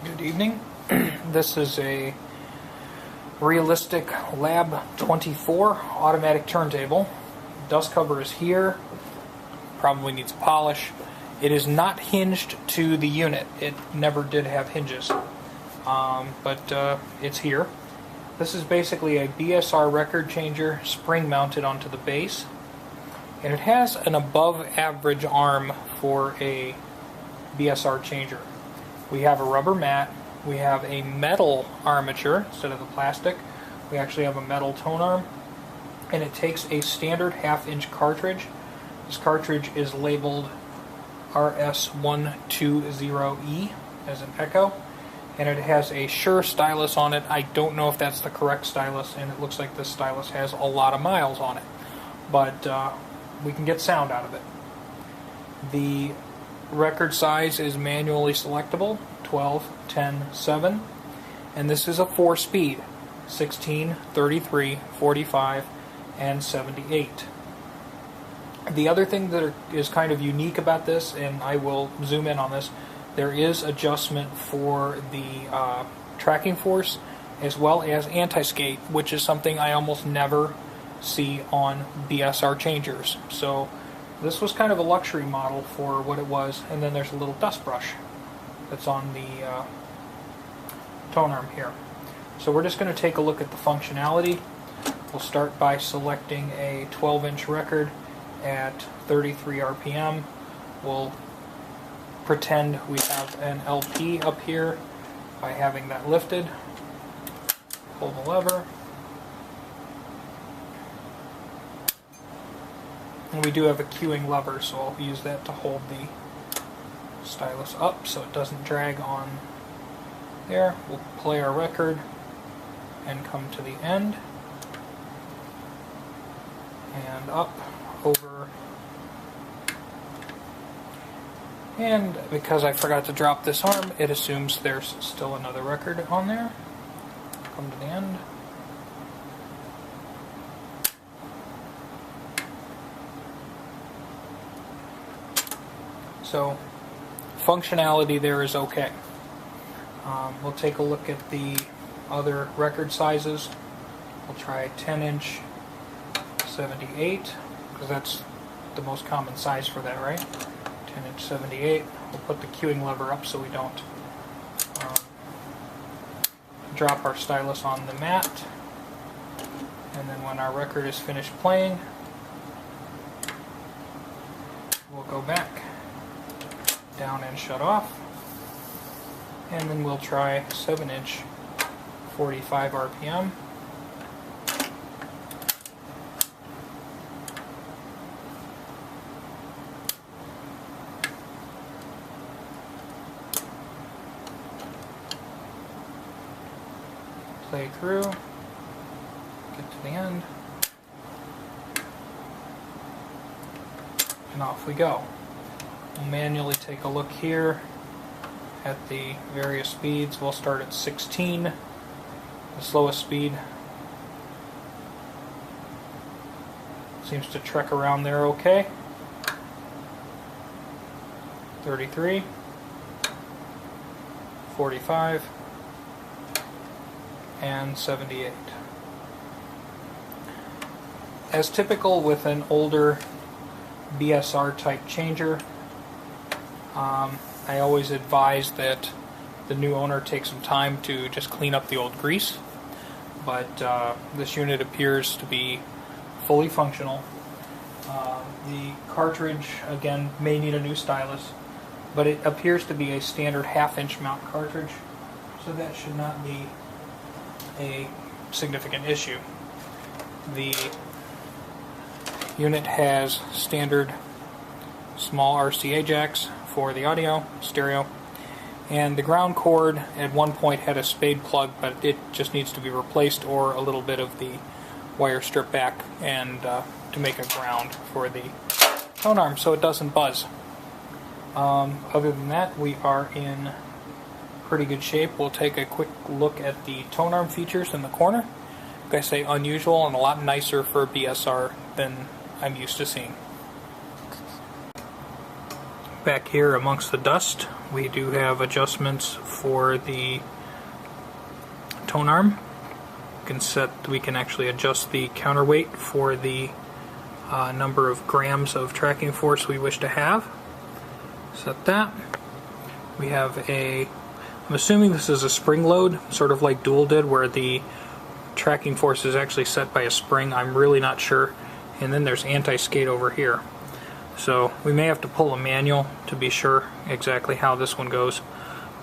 Good evening. This is a realistic Lab 24 automatic turntable. Dust cover is here. Probably needs a polish. It is not hinged to the unit. It never did have hinges, but it's here. This is basically a BSR record changer, spring mounted onto the base, and it has an above average arm for a BSR changer. We have a rubber mat, we have a metal armature instead of the plastic, we actually have a metal tone arm, and it takes a standard half-inch cartridge. This cartridge is labeled RS120E as an echo, and it has a Shure stylus on it. I don't know if that's the correct stylus, and it looks like this stylus has a lot of miles on it, but we can get sound out of it. The record size is manually selectable, 12, 10, 7, and this is a 4-speed, 16, 33, 45, and 78. The other thing that is kind of unique about this, and I will zoom in on this, there is adjustment for the tracking force as well as anti-skate, which is something I almost never see on BSR changers. So this was kind of a luxury model for what it was, and then there's a little dust brush that's on the tone arm here. So we're just going to take a look at the functionality. We'll start by selecting a 12-inch record at 33 RPM. We'll pretend we have an LP up here by having that lifted. Pull the lever. And we do have a cueing lever, so I'll use that to hold the stylus up so it doesn't drag on there. We'll play our record and come to the end. And up, over. And because I forgot to drop this arm, it assumes there's still another record on there. Come to the end. So, functionality there is okay. We'll take a look at the other record sizes. We'll try 10-inch 78, because that's the most common size for that, right? 10-inch 78. We'll put the cueing lever up so we don't drop our stylus on the mat. And then when our record is finished playing, we'll go back down and shut off, and then we'll try 7-inch 45 RPM. Play through, get to the end, and off we go. We'll manually take a look here at the various speeds. We'll start at 16, the slowest speed. Seems to trek around there okay. 33, 45, and 78. As typical with an older BSR type changer, I always advise that the new owner take some time to just clean up the old grease, but this unit appears to be fully functional. The cartridge, again, may need a new stylus, but it appears to be a standard half-inch mount cartridge, so that should not be a significant issue. The unit has standard small RCA jacks for the audio, stereo, and the ground cord at one point had a spade plug, but it just needs to be replaced, or a little bit of the wire stripped back and to make a ground for the tone arm so it doesn't buzz. Other than that, we are in pretty good shape. We'll take a quick look at the tone arm features in the corner. Like I say, unusual and a lot nicer for BSR than I'm used to seeing. back here amongst the dust, we do have adjustments for the tone arm. We can actually adjust the counterweight for the number of grams of tracking force we wish to have. Set that. We have I'm assuming this is a spring load, sort of like Dual did, where the tracking force is actually set by a spring. I'm really not sure. And then there's anti-skate over here. So we may have to pull a manual to be sure exactly how this one goes.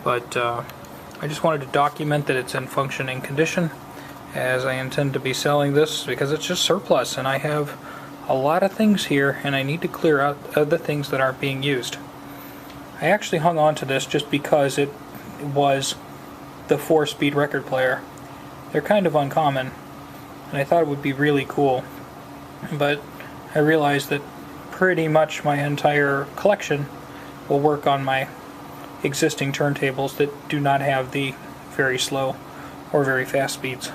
But I just wanted to document that it's in functioning condition, as I intend to be selling this because it's just surplus and I have a lot of things here and I need to clear out other things that aren't being used. I actually hung on to this just because it was the 4-speed record player. They're kind of uncommon and I thought it would be really cool, but I realized that pretty much my entire collection will work on my existing turntables that do not have the very slow or very fast speeds.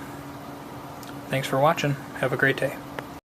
Thanks for watching. Have a great day.